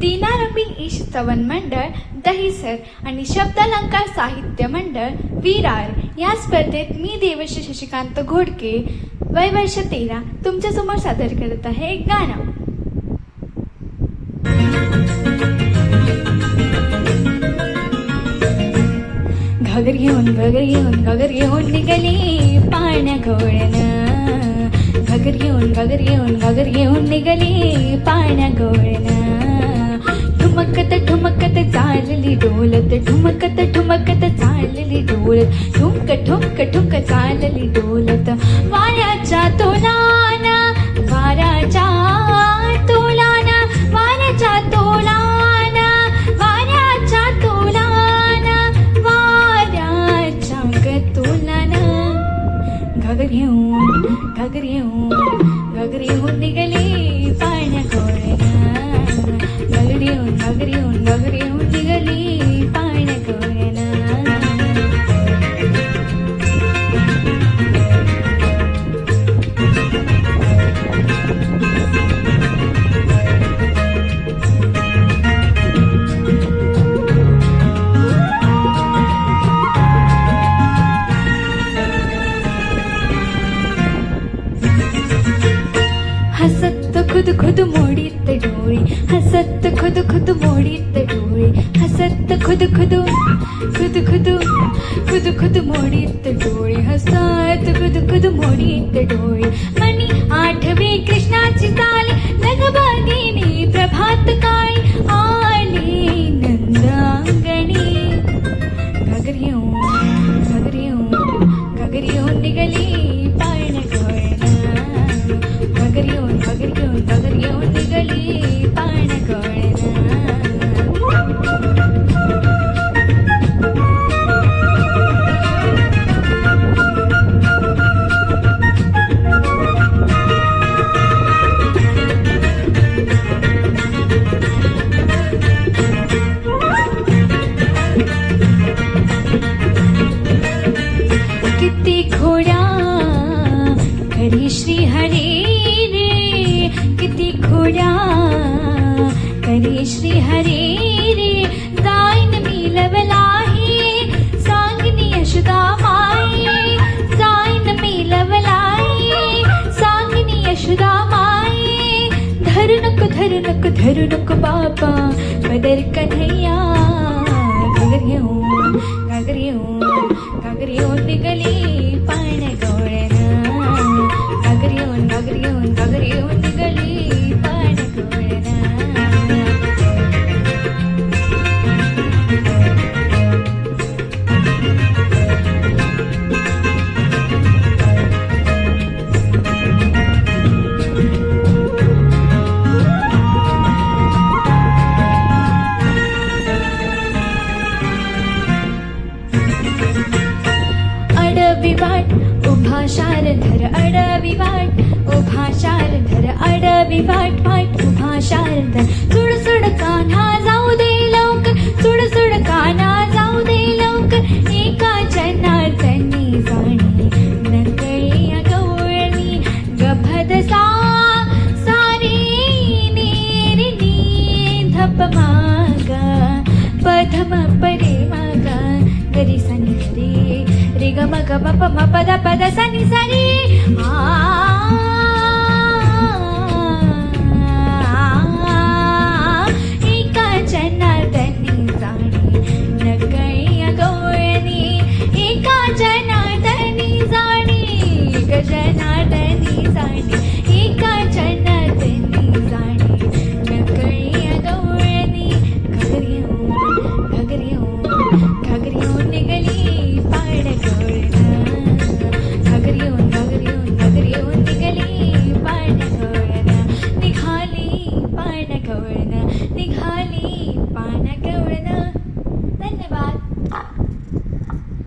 दीनारंभी ईश स्तवन मंडळ दहिसर आणि शब्दालंकार साहित्य मंडळ विरार या स्पर्धेत मी देवश्री शशिकांत घोडके वय वर्ष 13 तुमच्या समोर सादर करत आहे एक गाणं. घागर घेऊन निघाली पाण्या घोळणं. घागर घेऊन निघाली पाण्या घोळणं. ठुमकत चालली डोलत. ठुमकत चालली डोलत. ठुमक चालली डोलत. वाऱ्याच्या तोलाना वाऱ्याच्या तोलाना वाऱ्याच्या तोलाना वाऱ्याच्या तोलाना वाऱ्याच्या गतोलाना. घागर घेऊन निघाली पाण्या घोळणं. घागर घेऊन निघाली पाण्या घोळणं. हसत खुद मोडीत डोळे. हसत खुद मोडीत डोळे. हसत खुद मोडीत डोळे. हसत खुद मोडीत डोळे. मनी आठवे कृष्णाची चाल लगबगिनी प्रभात काळी आली नंदांगणी. घागर घेऊन निघाली पाण्या घोळणं. घागर घेऊन निघाली पाण्या घोळणं. किती घोड्या घरी श्री हरी रे. किती घोड्या घरी श्री हरी रे. जाईन मी लवलाही सांगनी यशोदा माई. जाईन मी लवलाही सांगनी यशोदा माई. धरू नको बाबा पदर कन्हैया. घागर घेऊन निघाली पाण्या घोळणं. घागर घेऊन निघाली पाण्या घोळणं. अडवी वाट उभा शारधर. अडवी वाट उभा शारधर. अडवी वाट उभा शारधर. सुड कान्हा जाऊ दे लवकर. सुड कान्हा जाऊ दे लवकर. एका जनार्दनी जाणी नकळी गवळणी गभदसा सारी नेरिनी धप माग पधम परे माग गरी सनी रे रे ग म ग प म प द प द सा नि सा रे.